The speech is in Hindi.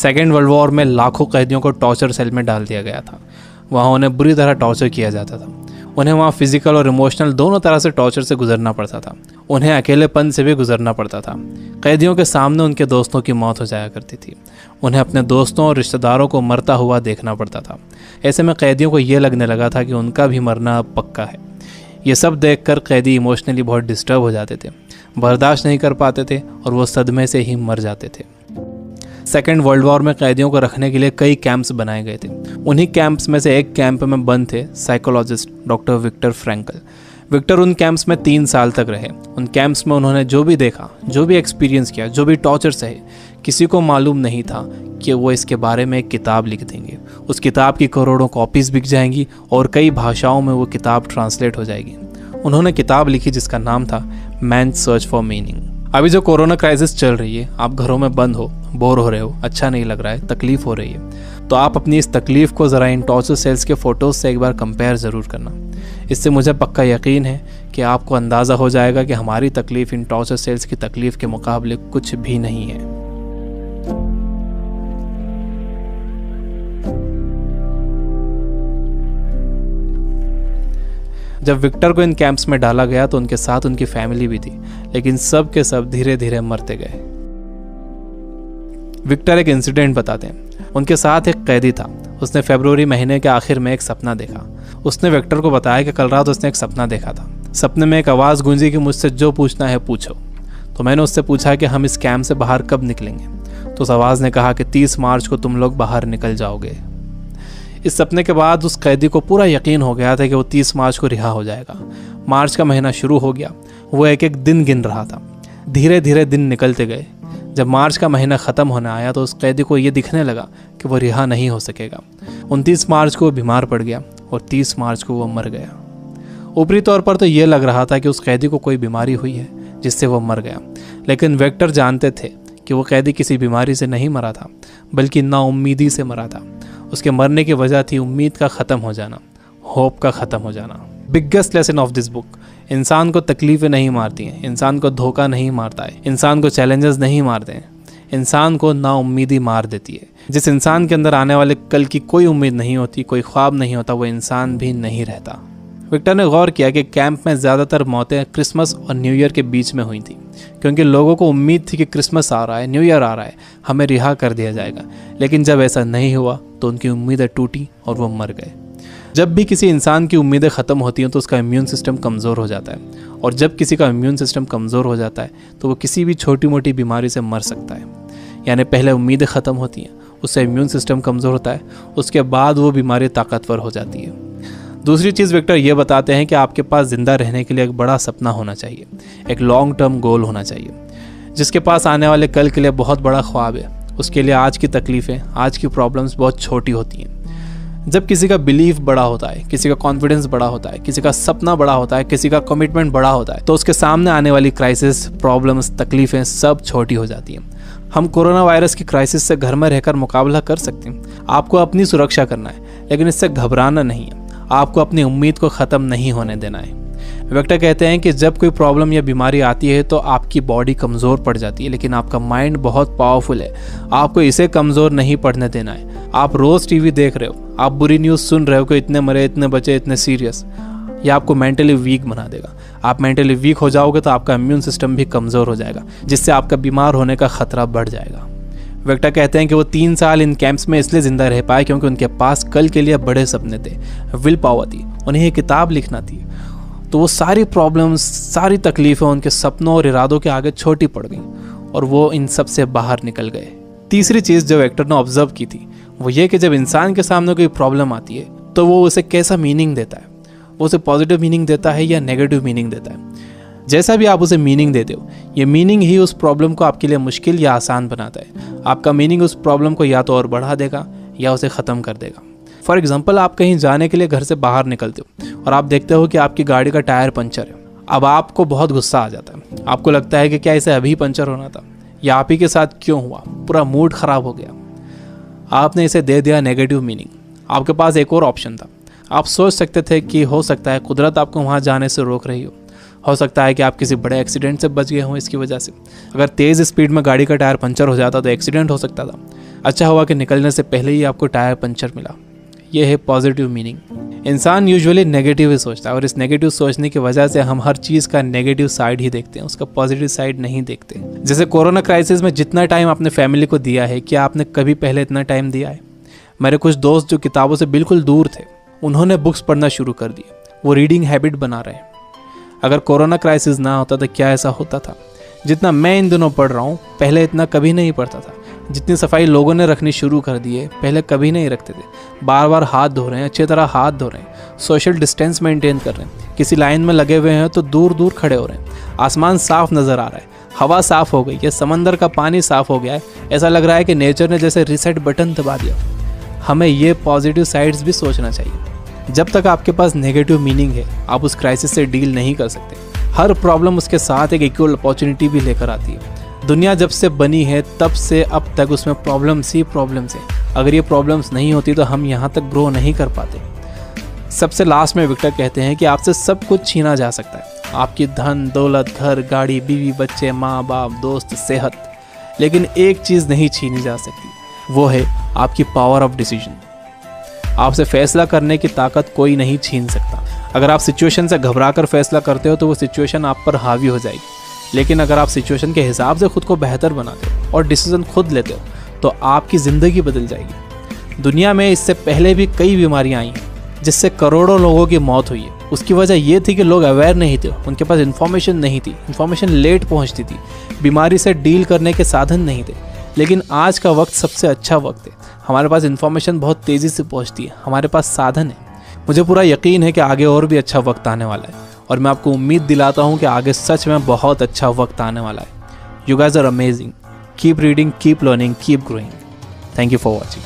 सेकेंड वर्ल्ड वॉर में लाखों कैदियों को टॉर्चर सेल में डाल दिया गया था। वहाँ उन्हें बुरी तरह टॉर्चर किया जाता था। उन्हें वहाँ फिजिकल और इमोशनल दोनों तरह से टॉर्चर से गुजरना पड़ता था। उन्हें अकेलेपन से भी गुजरना पड़ता था। कैदियों के सामने उनके दोस्तों की मौत हो जाया करती थी। उन्हें अपने दोस्तों और रिश्तेदारों को मरता हुआ देखना पड़ता था। ऐसे में कैदियों को ये लगने लगा था कि उनका भी मरना अब पक्का है। ये सब देखकर कैदी इमोशनली बहुत डिस्टर्ब हो जाते थे, बर्दाश्त नहीं कर पाते थे और वो सदमे से ही मर जाते थे। सेकेंड वर्ल्ड वॉर में कैदियों को रखने के लिए कई कैंप्स बनाए गए थे। उन्हीं कैंप्स में से एक कैंप में बंद थे psychologist doctor Victor Frankl. Victor उन कैंप्स में 3 साल तक रहे। उन कैंप्स में उन्होंने जो भी देखा, जो भी एक्सपीरियंस किया, जो भी टॉर्चर सहे, किसी को मालूम नहीं था कि वो इसके बारे में एक किताब लिख देंगे। उस किताब की करोड़ों कॉपीज़ बिक जाएंगी और कई भाषाओं में वो किताब ट्रांसलेट हो जाएगी। उन्होंने किताब लिखी जिसका नाम था मैन्स सर्च फॉर मीनिंग। अभी जो कोरोना क्राइसिस चल रही है, आप घरों में बंद हो, बोर हो रहे हो, अच्छा नहीं लग रहा है, तकलीफ हो रही है, तो आप अपनी इस तकलीफ को ज़रा इन टॉर्चर सेल्स के फ़ोटोज़ से एक बार कंपेयर ज़रूर करना। इससे मुझे पक्का यकीन है कि आपको अंदाज़ा हो जाएगा कि हमारी तकलीफ़ इन टॉर्चर सेल्स की तकलीफ़ के मुकाबले कुछ भी नहीं है। जब विक्टर को इन कैंप्स में डाला गया तो उनके साथ उनकी फैमिली भी थी, लेकिन सब के सब धीरे धीरे मरते गए। विक्टर एक इंसिडेंट बताते हैं। उनके साथ एक कैदी था। उसने फरवरी महीने के आखिर में एक सपना देखा। उसने विक्टर को बताया कि कल रात उसने एक सपना देखा था। सपने में एक आवाज़ गूंजी कि मुझसे जो पूछना है पूछो। तो मैंने उससे पूछा कि हम इस कैंप से बाहर कब निकलेंगे। तो उस आवाज़ ने कहा कि 30 मार्च को तुम लोग बाहर निकल जाओगे। इस सपने के बाद उस कैदी को पूरा यकीन हो गया था कि वो 30 मार्च को रिहा हो जाएगा। मार्च का महीना शुरू हो गया। वो एक एक दिन गिन रहा था। धीरे धीरे दिन निकलते गए। जब मार्च का महीना ख़त्म होने आया तो उस कैदी को ये दिखने लगा कि वो रिहा नहीं हो सकेगा। 29 मार्च को वो बीमार पड़ गया और 30 मार्च को वो मर गया। ऊपरी तौर पर तो ये लग रहा था कि उस कैदी को कोई बीमारी हुई है जिससे वो मर गया, लेकिन विक्टर जानते थे कि वो कैदी किसी बीमारी से नहीं मरा था, बल्कि नाउम्मीदी से मरा था। उसके मरने की वजह थी उम्मीद का ख़त्म हो जाना, होप का ख़त्म हो जाना। Biggest lesson of this book, इंसान को तकलीफ़ें नहीं मारती हैं, इंसान को धोखा नहीं मारता है, इंसान को चैलेंजेस नहीं मारते हैं, इंसान को नाउम्मीदी मार देती है। जिस इंसान के अंदर आने वाले कल की कोई उम्मीद नहीं होती, कोई ख्वाब नहीं होता, वो इंसान भी नहीं रहता। विक्टर ने गौर किया कि कैंप में ज़्यादातर मौतें क्रिसमस और न्यू ईयर के बीच में हुई थी, क्योंकि लोगों को उम्मीद थी कि क्रिसमस आ रहा है, न्यू ईयर आ रहा है, हमें रिहा कर दिया जाएगा। लेकिन जब ऐसा नहीं हुआ तो उनकी उम्मीदें टूटी और वो मर गए। जब भी किसी इंसान की उम्मीदें ख़त्म होती हैं तो उसका इम्यून सिस्टम कमज़ोर हो जाता है, और जब किसी का इम्यून सिस्टम कमज़ोर हो जाता है तो वो किसी भी छोटी मोटी बीमारी से मर सकता है। यानी पहले उम्मीदें ख़त्म होती हैं, उससे इम्यून सिस्टम कमज़ोर होता है, उसके बाद वो बीमारी ताकतवर हो जाती है। दूसरी चीज़ विक्टर ये बताते हैं कि आपके पास ज़िंदा रहने के लिए एक बड़ा सपना होना चाहिए, एक लॉन्ग टर्म गोल होना चाहिए। जिसके पास आने वाले कल के लिए बहुत बड़ा ख्वाब है, उसके लिए आज की तकलीफ़ें, आज की प्रॉब्लम्स बहुत छोटी होती हैं। जब किसी का बिलीफ बड़ा होता है, किसी का कॉन्फिडेंस बड़ा होता है, किसी का सपना बड़ा होता है, किसी का कमिटमेंट बड़ा होता है, तो उसके सामने आने वाली क्राइसिस, प्रॉब्लम्स, तकलीफ़ें सब छोटी हो जाती हैं। हम कोरोना वायरस की क्राइसिस से घर में रहकर मुकाबला कर सकते हैं। आपको अपनी सुरक्षा करना है, लेकिन इससे घबराना नहीं है। आपको अपनी उम्मीद को ख़त्म नहीं होने देना है। विक्टर कहते हैं कि जब कोई प्रॉब्लम या बीमारी आती है तो आपकी बॉडी कमज़ोर पड़ जाती है, लेकिन आपका माइंड बहुत पावरफुल है। आपको इसे कमज़ोर नहीं पड़ने देना है। आप रोज़ टीवी देख रहे हो, आप बुरी न्यूज़ सुन रहे हो कि इतने मरे, इतने बचे, इतने सीरियस, ये आपको मेंटली वीक बना देगा। आप मेंटली वीक हो जाओगे तो आपका इम्यून सिस्टम भी कमज़ोर हो जाएगा, जिससे आपका बीमार होने का ख़तरा बढ़ जाएगा। विक्टर कहते हैं कि वो 3 साल इन कैंप्स में इसलिए ज़िंदा रह पाए क्योंकि उनके पास कल के लिए बड़े सपने थे, विल पावर थी, उन्हें ये किताब लिखना थी। तो वो सारी प्रॉब्लम्स, सारी तकलीफ़ें उनके सपनों और इरादों के आगे छोटी पड़ गईं और वो इन सब से बाहर निकल गए। तीसरी चीज़ जो विक्टर ने ऑब्जर्व की थी वो ये कि जब इंसान के सामने कोई प्रॉब्लम आती है तो वो उसे कैसा मीनिंग देता है। वो उसे पॉजिटिव मीनिंग देता है या नेगेटिव मीनिंग देता है। जैसा भी आप उसे मीनिंग देते हो, ये मीनिंग ही उस प्रॉब्लम को आपके लिए मुश्किल या आसान बनाता है। आपका मीनिंग उस प्रॉब्लम को या तो और बढ़ा देगा या उसे ख़त्म कर देगा। फॉर एग्जाम्पल, आप कहीं जाने के लिए घर से बाहर निकलते हो और आप देखते हो कि आपकी गाड़ी का टायर पंचर है। अब आपको बहुत गुस्सा आ जाता है। आपको लगता है कि क्या इसे अभी पंचर होना था, या आप ही के साथ क्यों हुआ, पूरा मूड ख़राब हो गया। आपने इसे दे दिया नेगेटिव मीनिंग। आपके पास एक और ऑप्शन था। आप सोच सकते थे कि हो सकता है कुदरत आपको वहाँ जाने से रोक रही हो सकता है कि आप किसी बड़े एक्सीडेंट से बच गए हों इसकी वजह से। अगर तेज़ स्पीड में गाड़ी का टायर पंचर हो जाता तो एक्सीडेंट हो सकता था। अच्छा हुआ कि निकलने से पहले ही आपको टायर पंचर मिला। ये है पॉजिटिव मीनिंग। इंसान यूजुअली नेगेटिव ही सोचता है और इस नेगेटिव सोचने की वजह से हम हर चीज़ का नेगेटिव साइड ही देखते हैं, उसका पॉजिटिव साइड नहीं देखते। जैसे कोरोना क्राइसिस में जितना टाइम आपने फैमिली को दिया है, क्या आपने कभी पहले इतना टाइम दिया है? मेरे कुछ दोस्त जो किताबों से बिल्कुल दूर थे, उन्होंने बुक्स पढ़ना शुरू कर दिए, वो रीडिंग हैबिट बना रहे हैं। अगर कोरोना क्राइसिस ना होता तो क्या ऐसा होता था? जितना मैं इन दिनों पढ़ रहा हूँ, पहले इतना कभी नहीं पढ़ता था। जितनी सफाई लोगों ने रखनी शुरू कर दी है, पहले कभी नहीं रखते थे। बार बार हाथ धो रहे हैं, अच्छी तरह हाथ धो रहे हैं, सोशल डिस्टेंस मेंटेन कर रहे हैं। किसी लाइन में लगे हुए हैं तो दूर दूर खड़े हो रहे हैं। आसमान साफ नज़र आ रहा है, हवा साफ हो गई है, समंदर का पानी साफ हो गया है। ऐसा लग रहा है कि नेचर ने जैसे रीसेट बटन दबा दिया। हमें ये पॉजिटिव साइड्स भी सोचना चाहिए। जब तक आपके पास नेगेटिव मीनिंग है, आप उस क्राइसिस से डील नहीं कर सकते। हर प्रॉब्लम उसके साथ एक इक्वल अपॉर्चुनिटी भी लेकर आती है। दुनिया जब से बनी है तब से अब तक उसमें प्रॉब्लम्स ही प्रॉब्लम्स हैं। अगर ये प्रॉब्लम्स नहीं होती तो हम यहाँ तक ग्रो नहीं कर पाते। सबसे लास्ट में विक्टर कहते हैं कि आपसे सब कुछ छीना जा सकता है, आपकी धन दौलत, घर, गाड़ी, बीवी, बच्चे, माँ बाप, दोस्त, सेहत, लेकिन एक चीज़ नहीं छीनी जा सकती, वो है आपकी पावर ऑफ डिसीजन। आपसे फैसला करने की ताकत कोई नहीं छीन सकता। अगर आप सिचुएशन से घबरा कर फैसला करते हो तो वो सिचुएशन आप पर हावी हो जाएगी, लेकिन अगर आप सिचुएशन के हिसाब से खुद को बेहतर बनाते हो और डिसीजन खुद लेते हो तो आपकी ज़िंदगी बदल जाएगी। दुनिया में इससे पहले भी कई बीमारियां आई हैं जिससे करोड़ों लोगों की मौत हुई है। उसकी वजह ये थी कि लोग अवेयर नहीं थे, उनके पास इन्फॉर्मेशन नहीं थी, इन्फॉर्मेशन लेट पहुंचती थी, बीमारी से डील करने के साधन नहीं थे। लेकिन आज का वक्त सबसे अच्छा वक्त है। हमारे पास इन्फॉर्मेशन बहुत तेज़ी से पहुंचती है, हमारे पास साधन है। मुझे पूरा यकीन है कि आगे और भी अच्छा वक्त आने वाला है और मैं आपको उम्मीद दिलाता हूँ कि आगे सच में बहुत अच्छा वक्त आने वाला है। You guys are amazing. Keep reading, keep learning, keep growing. Thank you for watching.